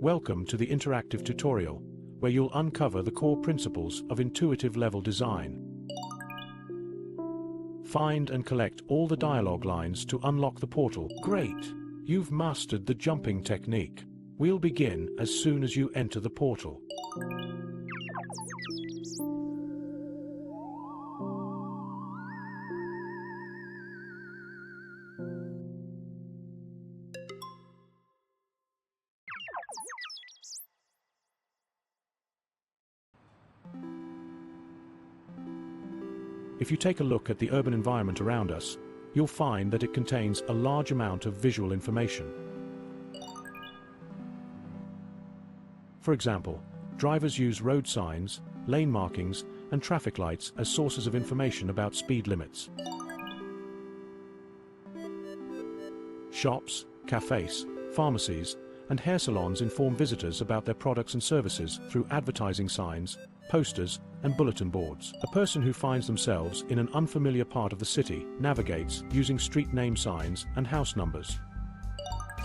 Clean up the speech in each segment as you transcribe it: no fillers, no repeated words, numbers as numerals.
Welcome to the interactive tutorial, where you'll uncover the core principles of intuitive level design. Find and collect all the dialogue lines to unlock the portal. Great! You've mastered the jumping technique. We'll begin as soon as you enter the portal. If you take a look at the urban environment around us, you'll find that it contains a large amount of visual information. For example, drivers use road signs, lane markings, and traffic lights as sources of information about speed limits. Shops, cafes, pharmacies, and hair salons inform visitors about their products and services through advertising signs, posters, and bulletin boards. A person who finds themselves in an unfamiliar part of the city navigates using street name signs and house numbers.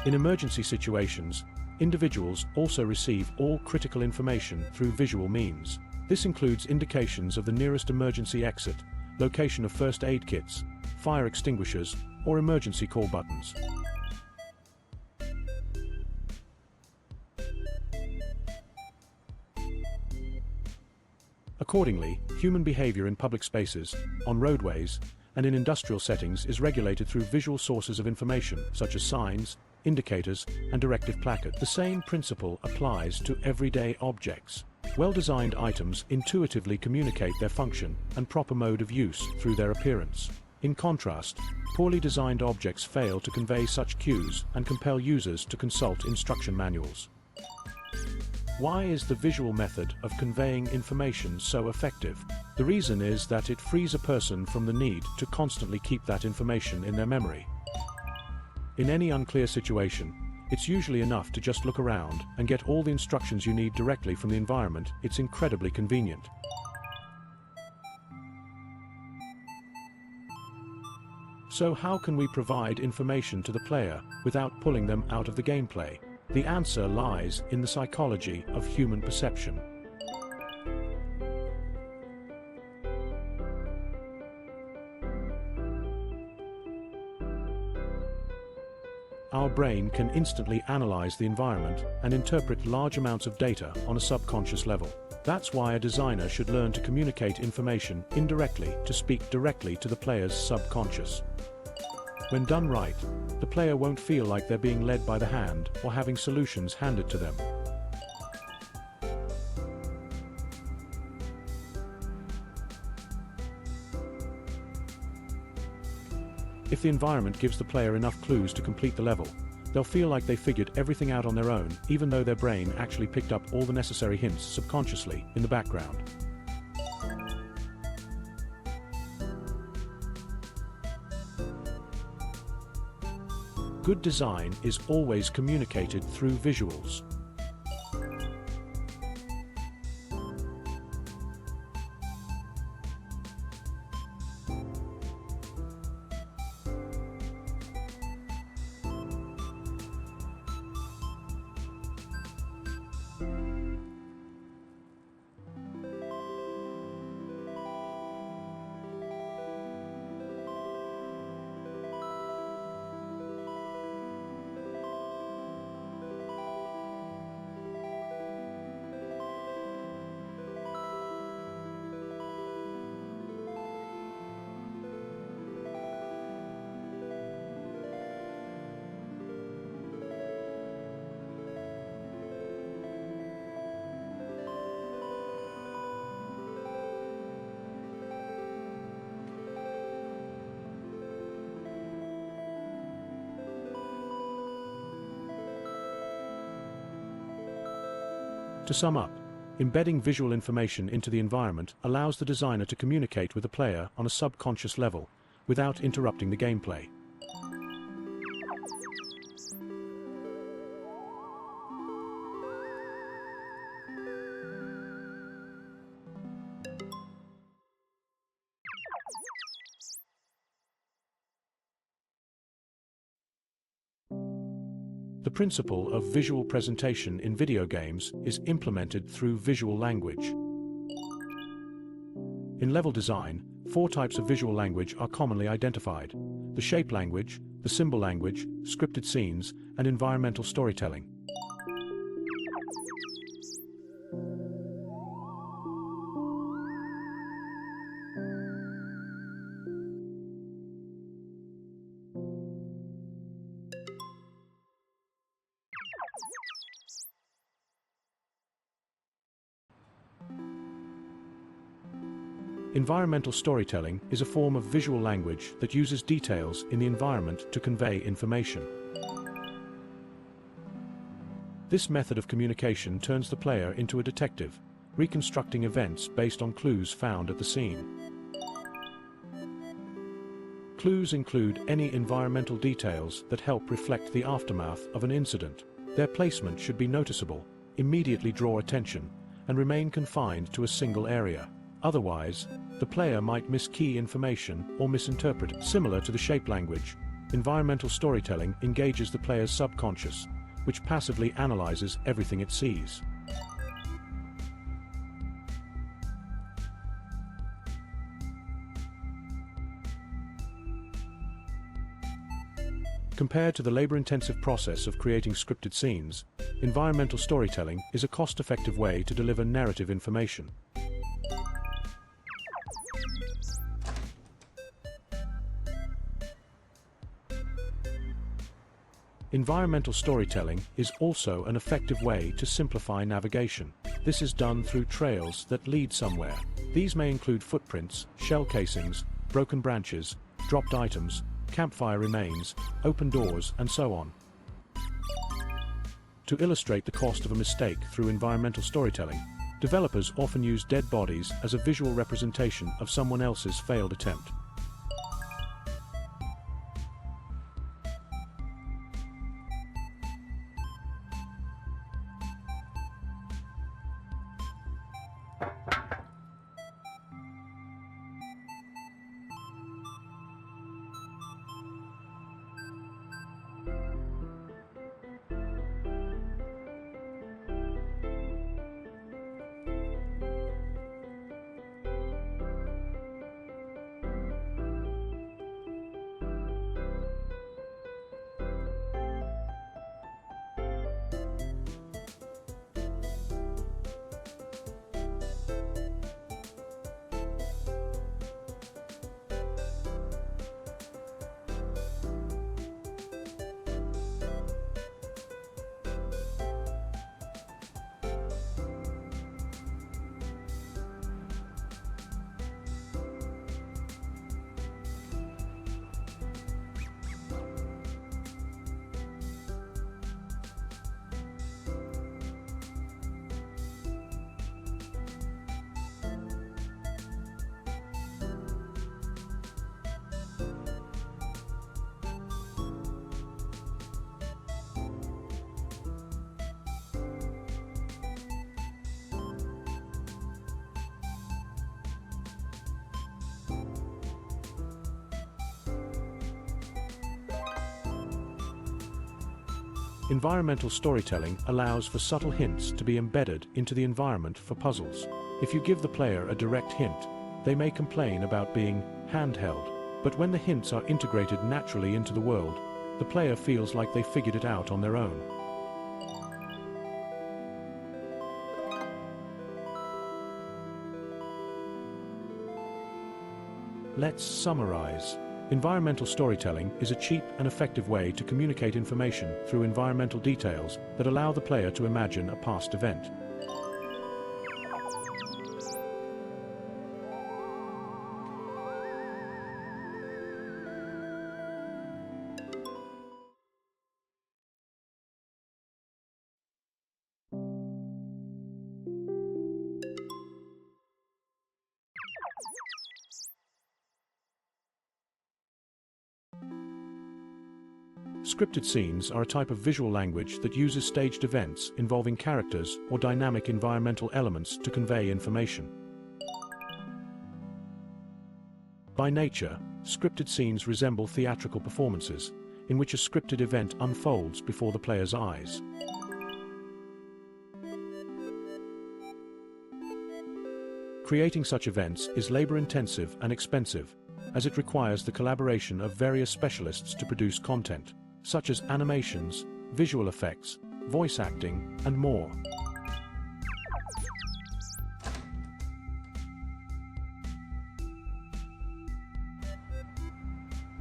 In emergency situations, individuals also receive all critical information through visual means. This includes indications of the nearest emergency exit, location of first aid kits, fire extinguishers, or emergency call buttons. Accordingly, human behavior in public spaces, on roadways, and in industrial settings is regulated through visual sources of information, such as signs, indicators, and directive placards. The same principle applies to everyday objects. Well-designed items intuitively communicate their function and proper mode of use through their appearance. In contrast, poorly designed objects fail to convey such cues and compel users to consult instruction manuals. Why is the visual method of conveying information so effective? The reason is that it frees a person from the need to constantly keep that information in their memory. In any unclear situation, it's usually enough to just look around and get all the instructions you need directly from the environment. It's incredibly convenient. So how can we provide information to the player without pulling them out of the gameplay? The answer lies in the psychology of human perception. Our brain can instantly analyze the environment and interpret large amounts of data on a subconscious level. That's why a designer should learn to communicate information indirectly to speak directly to the player's subconscious. When done right, the player won't feel like they're being led by the hand or having solutions handed to them. If the environment gives the player enough clues to complete the level, they'll feel like they figured everything out on their own, even though their brain actually picked up all the necessary hints subconsciously in the background. Good design is always communicated through visuals. To sum up, embedding visual information into the environment allows the designer to communicate with the player on a subconscious level, without interrupting the gameplay. The principle of visual presentation in video games is implemented through visual language. In level design, 4 types of visual language are commonly identified: the shape language, the symbol language, scripted scenes, and environmental storytelling. Environmental storytelling is a form of visual language that uses details in the environment to convey information. This method of communication turns the player into a detective, reconstructing events based on clues found at the scene. Clues include any environmental details that help reflect the aftermath of an incident. Their placement should be noticeable, immediately draw attention, and remain confined to a single area. Otherwise, the player might miss key information or misinterpret it. Similar to the shape language, environmental storytelling engages the player's subconscious, which passively analyzes everything it sees. Compared to the labor-intensive process of creating scripted scenes, environmental storytelling is a cost-effective way to deliver narrative information. Environmental storytelling is also an effective way to simplify navigation. This is done through trails that lead somewhere. These may include footprints, shell casings, broken branches, dropped items, campfire remains, open doors, and so on. To illustrate the cost of a mistake through environmental storytelling, developers often use dead bodies as a visual representation of someone else's failed attempt. Environmental storytelling allows for subtle hints to be embedded into the environment for puzzles. If you give the player a direct hint, they may complain about being handheld. But when the hints are integrated naturally into the world, the player feels like they figured it out on their own. Let's summarize. Environmental storytelling is a cheap and effective way to communicate information through environmental details that allow the player to imagine a past event. Scripted scenes are a type of visual language that uses staged events involving characters or dynamic environmental elements to convey information. By nature, scripted scenes resemble theatrical performances, in which a scripted event unfolds before the player's eyes. Creating such events is labor-intensive and expensive, as it requires the collaboration of various specialists to produce content, such as animations, visual effects, voice acting, and more.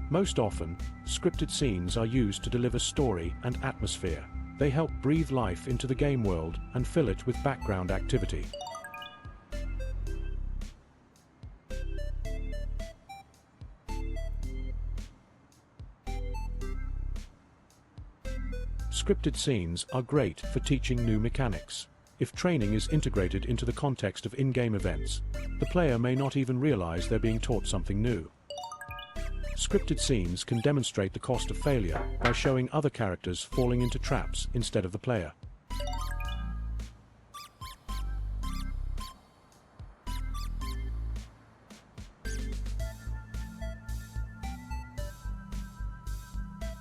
Most often, scripted scenes are used to deliver story and atmosphere. They help breathe life into the game world and fill it with background activity. Scripted scenes are great for teaching new mechanics. If training is integrated into the context of in-game events, the player may not even realize they're being taught something new. Scripted scenes can demonstrate the cost of failure by showing other characters falling into traps instead of the player.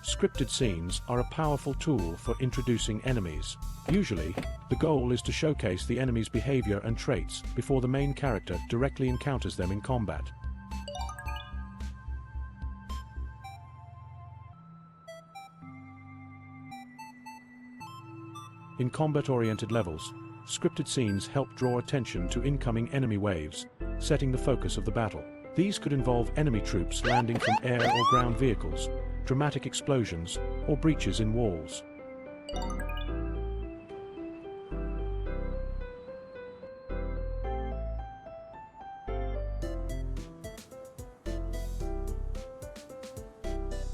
Scripted scenes are a powerful tool for introducing enemies. Usually, the goal is to showcase the enemy's behavior and traits before the main character directly encounters them in combat. In combat-oriented levels, scripted scenes help draw attention to incoming enemy waves, setting the focus of the battle. These could involve enemy troops landing from air or ground vehicles, dramatic explosions, or breaches in walls.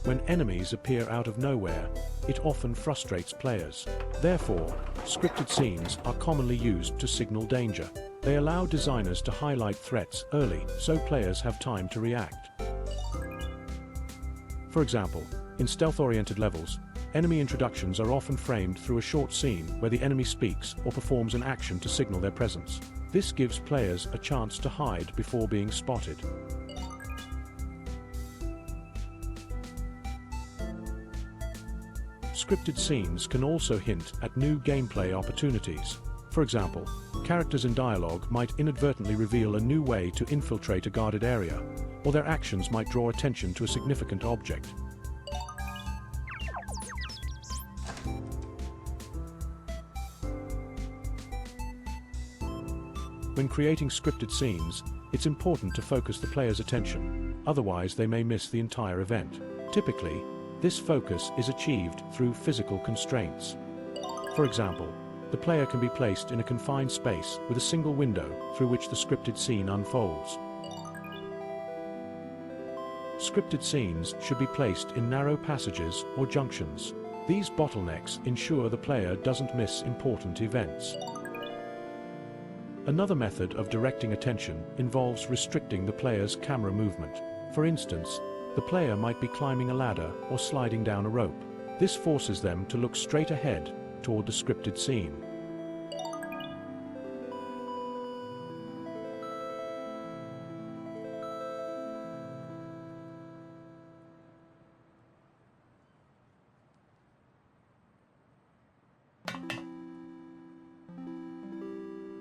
When enemies appear out of nowhere, it often frustrates players. Therefore, scripted scenes are commonly used to signal danger. They allow designers to highlight threats early, so players have time to react. For example, in stealth-oriented levels, enemy introductions are often framed through a short scene where the enemy speaks or performs an action to signal their presence. This gives players a chance to hide before being spotted. Scripted scenes can also hint at new gameplay opportunities. For example, characters in dialogue might inadvertently reveal a new way to infiltrate a guarded area, or their actions might draw attention to a significant object. When creating scripted scenes, it's important to focus the player's attention, otherwise they may miss the entire event. Typically, this focus is achieved through physical constraints. For example, the player can be placed in a confined space with a single window through which the scripted scene unfolds. Scripted scenes should be placed in narrow passages or junctions. These bottlenecks ensure the player doesn't miss important events. Another method of directing attention involves restricting the player's camera movement. For instance, the player might be climbing a ladder or sliding down a rope. This forces them to look straight ahead toward the scripted scene.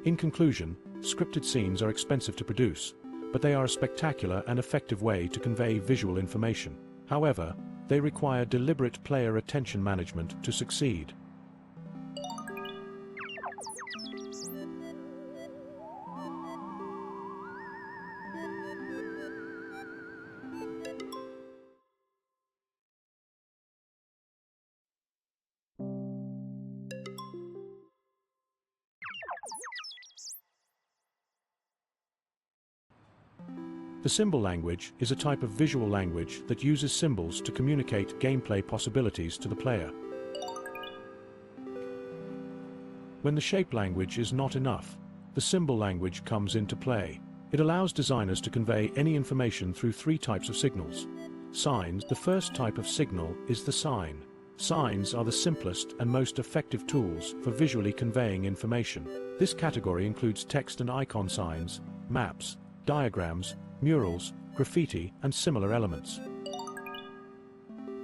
In conclusion, scripted scenes are expensive to produce, but they are a spectacular and effective way to convey visual information. However, they require deliberate player attention management to succeed. The symbol language is a type of visual language that uses symbols to communicate gameplay possibilities to the player. When the shape language is not enough, the symbol language comes into play. It allows designers to convey any information through three types of signals. Signs. The first type of signal is the sign. Signs are the simplest and most effective tools for visually conveying information. This category includes text and icon signs, maps, diagrams, murals, graffiti, and similar elements.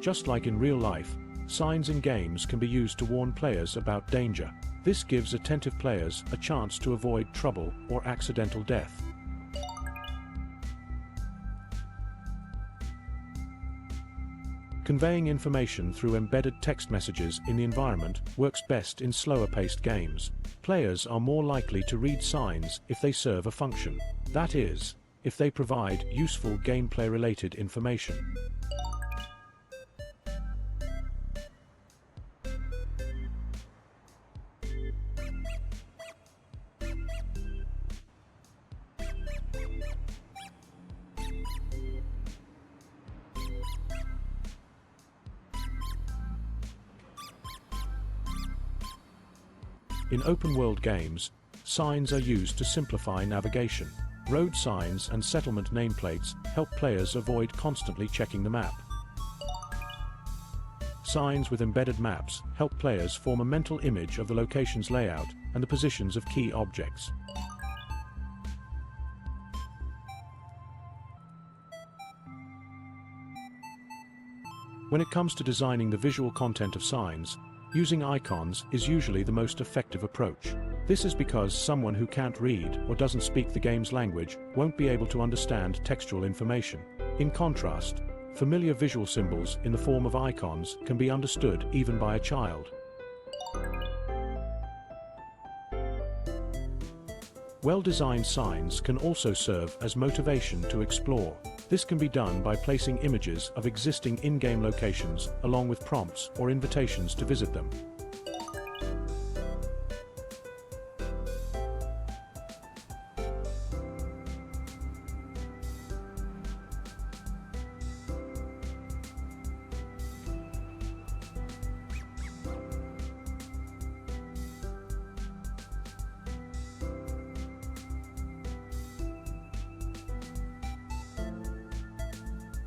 Just like in real life, signs in games can be used to warn players about danger. This gives attentive players a chance to avoid trouble or accidental death. Conveying information through embedded text messages in the environment works best in slower-paced games. Players are more likely to read signs if they serve a function. That is, if they provide useful gameplay-related information. In open-world games, signs are used to simplify navigation. Road signs and settlement nameplates help players avoid constantly checking the map. Signs with embedded maps help players form a mental image of the location's layout and the positions of key objects. When it comes to designing the visual content of signs, using icons is usually the most effective approach. This is because someone who can't read or doesn't speak the game's language won't be able to understand textual information. In contrast, familiar visual symbols in the form of icons can be understood even by a child. Well-designed signs can also serve as motivation to explore. This can be done by placing images of existing in-game locations along with prompts or invitations to visit them.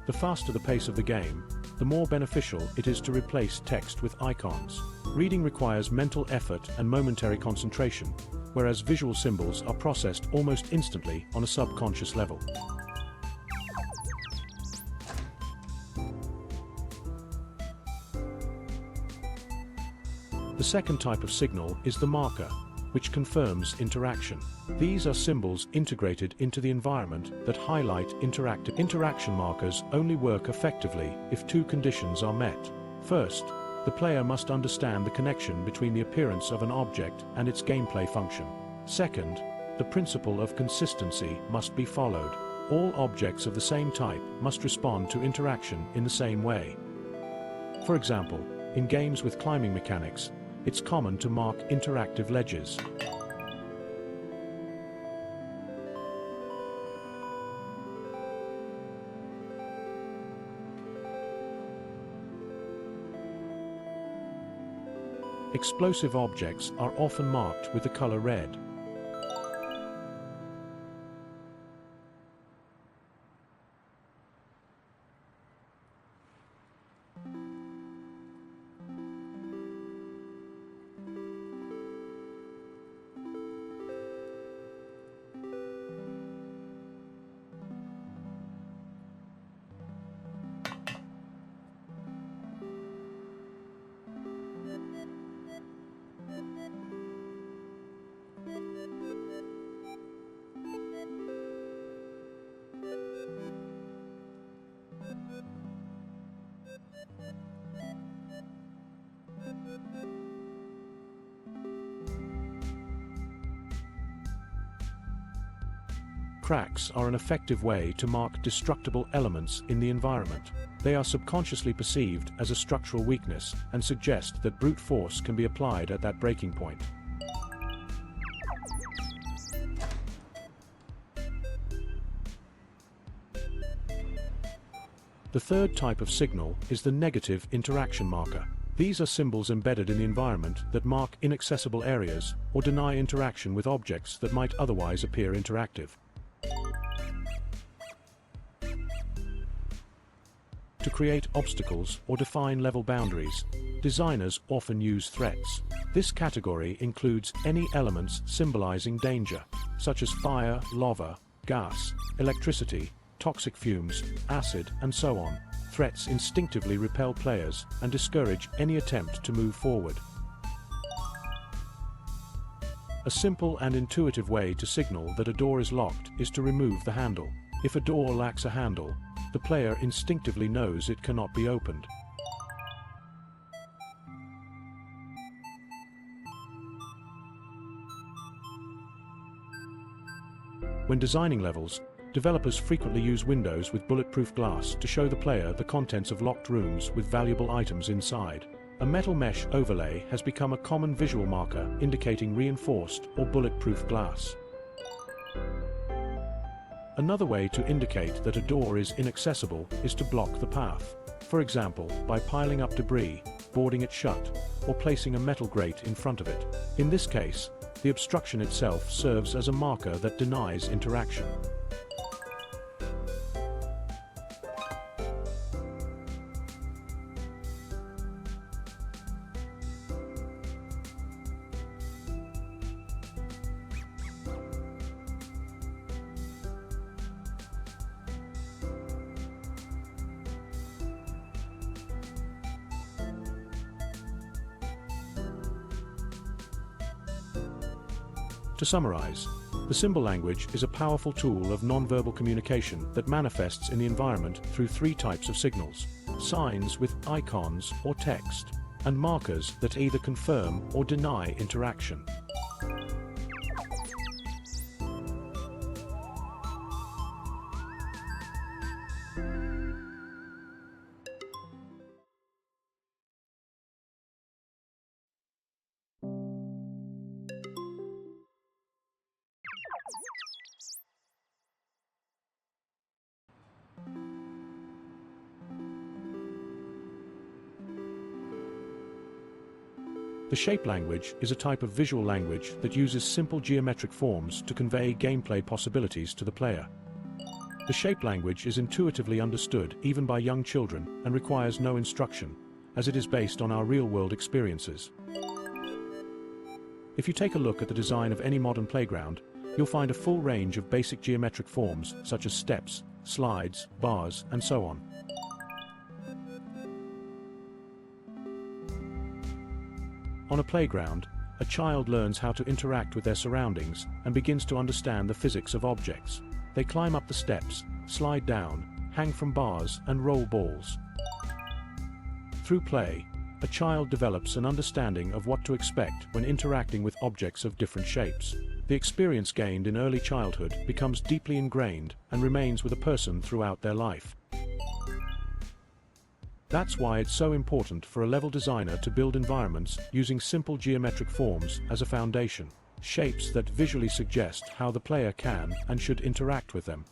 The faster the pace of the game, the more beneficial it is to replace text with icons. Reading requires mental effort and momentary concentration, whereas visual symbols are processed almost instantly on a subconscious level. The second type of signal is the marker, which confirms interaction. These are symbols integrated into the environment that highlight interaction markers only work effectively if two conditions are met. First, the player must understand the connection between the appearance of an object and its gameplay function. Second, the principle of consistency must be followed. All objects of the same type must respond to interaction in the same way. For example, in games with climbing mechanics, it's common to mark interactive ledges. Explosive objects are often marked with the color red. Cracks are an effective way to mark destructible elements in the environment. They are subconsciously perceived as a structural weakness and suggest that brute force can be applied at that breaking point. The third type of signal is the negative interaction marker. These are symbols embedded in the environment that mark inaccessible areas or deny interaction with objects that might otherwise appear interactive. To create obstacles or define level boundaries, designers often use threats. This category includes any elements symbolizing danger, such as fire, lava, gas, electricity, toxic fumes, acid, and so on. threats instinctively repel players and discourage any attempt to move forward. A simple and intuitive way to signal that a door is locked is to remove the handle. If a door lacks a handle, the player instinctively knows it cannot be opened. When designing levels, developers frequently use windows with bulletproof glass to show the player the contents of locked rooms with valuable items inside. A metal mesh overlay has become a common visual marker indicating reinforced or bulletproof glass. Another way to indicate that a door is inaccessible is to block the path. For example, by piling up debris, boarding it shut, or placing a metal grate in front of it. In this case, the obstruction itself serves as a marker that denies interaction. To summarize, the symbol language is a powerful tool of nonverbal communication that manifests in the environment through three types of signals: signs with icons or text, and markers that either confirm or deny interaction. The shape language is a type of visual language that uses simple geometric forms to convey gameplay possibilities to the player. The shape language is intuitively understood even by young children and requires no instruction, as it is based on our real-world experiences. If you take a look at the design of any modern playground, you'll find a full range of basic geometric forms such as steps, slides, bars, and so on. On a playground, a child learns how to interact with their surroundings and begins to understand the physics of objects. They climb up the steps, slide down, hang from bars, and roll balls. Through play, a child develops an understanding of what to expect when interacting with objects of different shapes. The experience gained in early childhood becomes deeply ingrained and remains with a person throughout their life. That's why it's so important for a level designer to build environments using simple geometric forms as a foundation, shapes that visually suggest how the player can and should interact with them.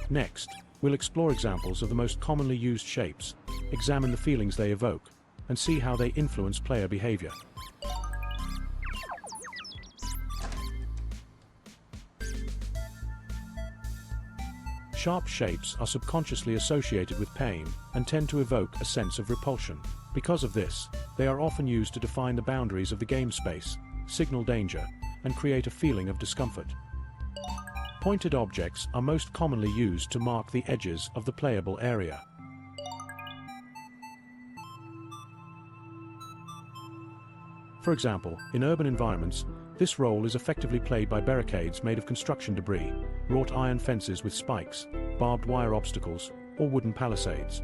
Next, we'll explore examples of the most commonly used shapes, examine the feelings they evoke, and see how they influence player behavior. Sharp shapes are subconsciously associated with pain and tend to evoke a sense of repulsion. Because of this, they are often used to define the boundaries of the game space, signal danger, and create a feeling of discomfort. Pointed objects are most commonly used to mark the edges of the playable area. For example, in urban environments, this role is effectively played by barricades made of construction debris, wrought iron fences with spikes, barbed wire obstacles, or wooden palisades.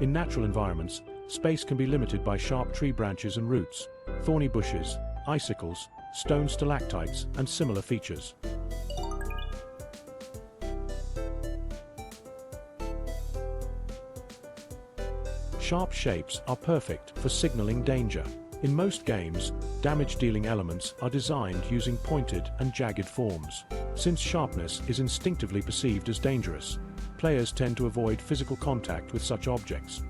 In natural environments, space can be limited by sharp tree branches and roots, thorny bushes, icicles, stone stalactites, and similar features. Sharp shapes are perfect for signaling danger. In most games, damage-dealing elements are designed using pointed and jagged forms. Since sharpness is instinctively perceived as dangerous, players tend to avoid physical contact with such objects.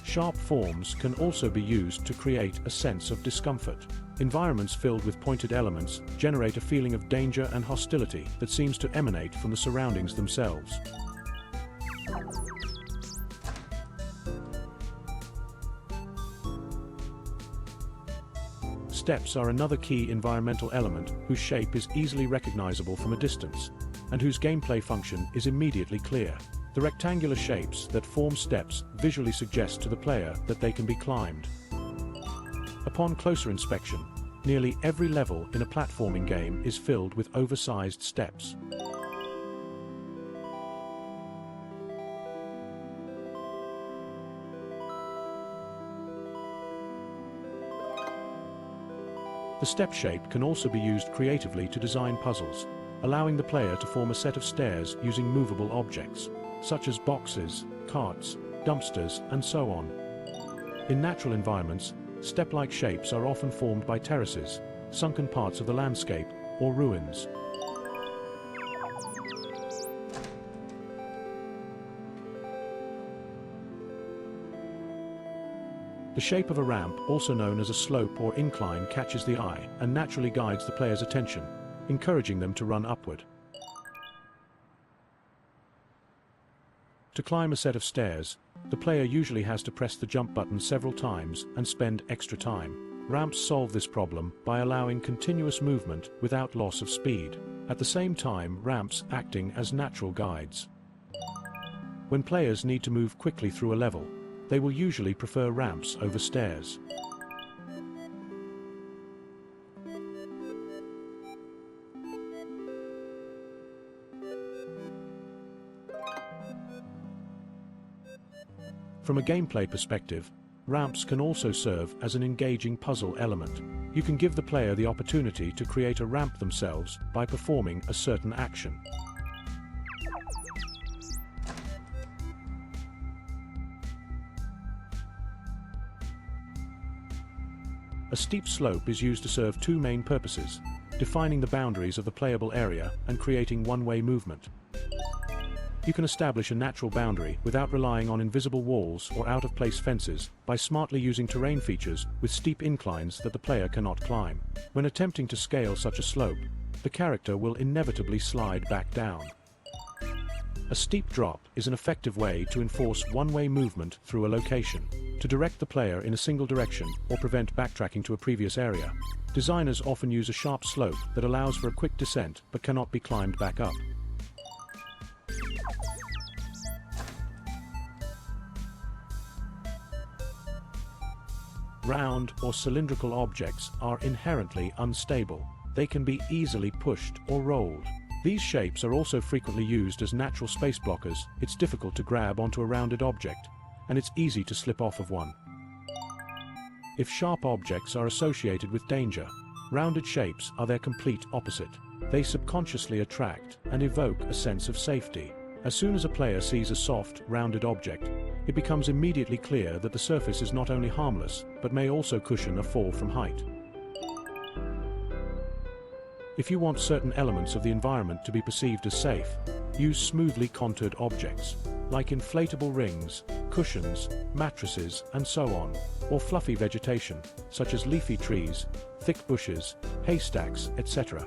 Sharp forms can also be used to create a sense of discomfort. Environments filled with pointed elements generate a feeling of danger and hostility that seems to emanate from the surroundings themselves. Steps are another key environmental element whose shape is easily recognizable from a distance. and whose gameplay function is immediately clear. The rectangular shapes that form steps visually suggest to the player that they can be climbed. Upon closer inspection, nearly every level in a platforming game is filled with oversized steps. The step shape can also be used creatively to design puzzles, allowing the player to form a set of stairs using movable objects, such as boxes, carts, dumpsters, and so on. In natural environments, step-like shapes are often formed by terraces, sunken parts of the landscape, or ruins. The shape of a ramp, also known as a slope or incline, catches the eye and naturally guides the player's attention, encouraging them to run upward. To climb a set of stairs, the player usually has to press the jump button several times and spend extra time. Ramps solve this problem by allowing continuous movement without loss of speed, at the same time ramps acting as natural guides. When players need to move quickly through a level, they will usually prefer ramps over stairs. From a gameplay perspective, ramps can also serve as an engaging puzzle element. You can give the player the opportunity to create a ramp themselves by performing a certain action. A steep slope is used to serve two main purposes: defining the boundaries of the playable area and creating one-way movement. You can establish a natural boundary without relying on invisible walls or out-of-place fences by smartly using terrain features with steep inclines that the player cannot climb. When attempting to scale such a slope, the character will inevitably slide back down. A steep drop is an effective way to enforce one-way movement through a location, to direct the player in a single direction or prevent backtracking to a previous area. Designers often use a sharp slope that allows for a quick descent but cannot be climbed back up. Round or cylindrical objects are inherently unstable. They can be easily pushed or rolled. These shapes are also frequently used as natural space blockers. It's difficult to grab onto a rounded object, and it's easy to slip off of one. If sharp objects are associated with danger, rounded shapes are their complete opposite. They subconsciously attract and evoke a sense of safety. As soon as a player sees a soft, rounded object, it becomes immediately clear that the surface is not only harmless, but may also cushion a fall from height. If you want certain elements of the environment to be perceived as safe, use smoothly contoured objects, like inflatable rings, cushions, mattresses, and so on, or fluffy vegetation, such as leafy trees, thick bushes, haystacks, etc.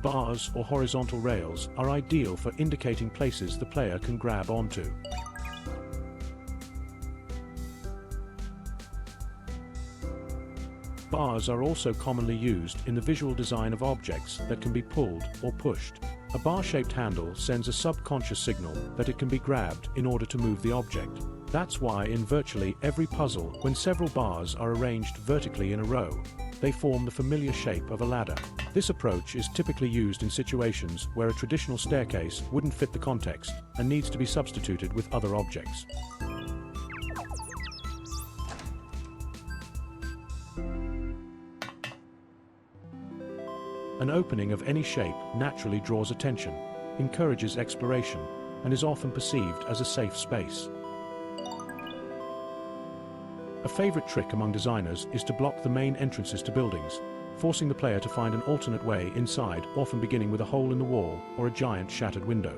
Bars or horizontal rails are ideal for indicating places the player can grab onto. Bars are also commonly used in the visual design of objects that can be pulled or pushed. A bar-shaped handle sends a subconscious signal that it can be grabbed in order to move the object. That's why in virtually every puzzle, when several bars are arranged vertically in a row, they form the familiar shape of a ladder. This approach is typically used in situations where a traditional staircase wouldn't fit the context and needs to be substituted with other objects. An opening of any shape naturally draws attention, encourages exploration, and is often perceived as a safe space. A favorite trick among designers is to block the main entrances to buildings, forcing the player to find an alternate way inside, often beginning with a hole in the wall or a giant shattered window.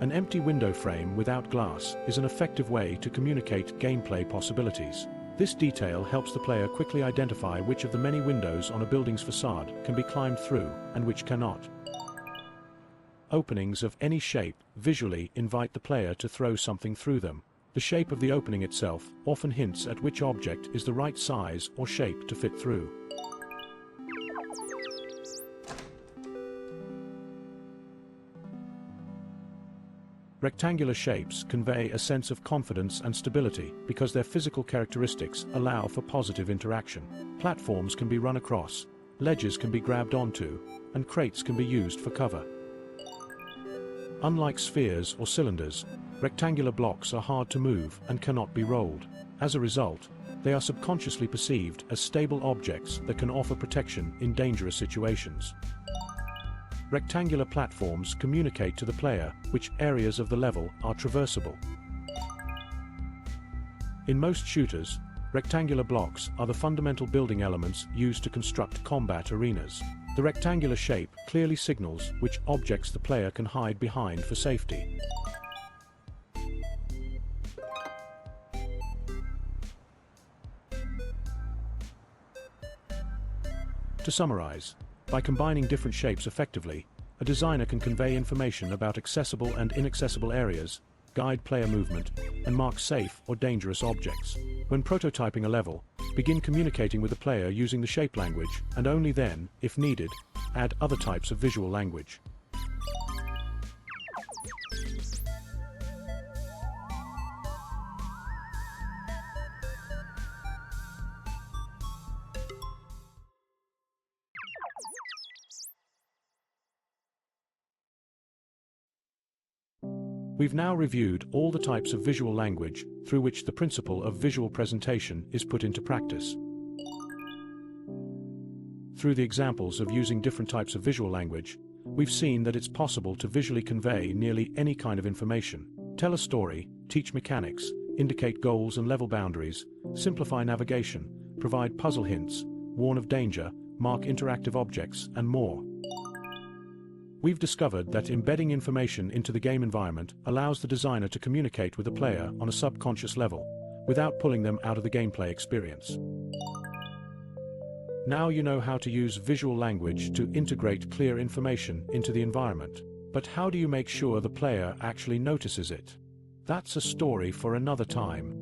An empty window frame without glass is an effective way to communicate gameplay possibilities. This detail helps the player quickly identify which of the many windows on a building's facade can be climbed through and which cannot. Openings of any shape visually invite the player to throw something through them. The shape of the opening itself often hints at which object is the right size or shape to fit through. Rectangular shapes convey a sense of confidence and stability because their physical characteristics allow for positive interaction. Platforms can be run across, ledges can be grabbed onto, and crates can be used for cover. Unlike spheres or cylinders, rectangular blocks are hard to move and cannot be rolled. As a result, they are subconsciously perceived as stable objects that can offer protection in dangerous situations. Rectangular platforms communicate to the player which areas of the level are traversable. In most shooters, rectangular blocks are the fundamental building elements used to construct combat arenas. The rectangular shape clearly signals which objects the player can hide behind for safety. To summarize, by combining different shapes effectively, a designer can convey information about accessible and inaccessible areas, guide player movement, and mark safe or dangerous objects. When prototyping a level, begin communicating with the player using the shape language, and only then, if needed, add other types of visual language. We've now reviewed all the types of visual language through which the principle of visual presentation is put into practice. Through the examples of using different types of visual language, we've seen that it's possible to visually convey nearly any kind of information. Tell a story, teach mechanics, indicate goals and level boundaries, simplify navigation, provide puzzle hints, warn of danger, mark interactive objects, and more. We've discovered that embedding information into the game environment allows the designer to communicate with the player on a subconscious level, without pulling them out of the gameplay experience. Now you know how to use visual language to integrate clear information into the environment. But how do you make sure the player actually notices it? That's a story for another time.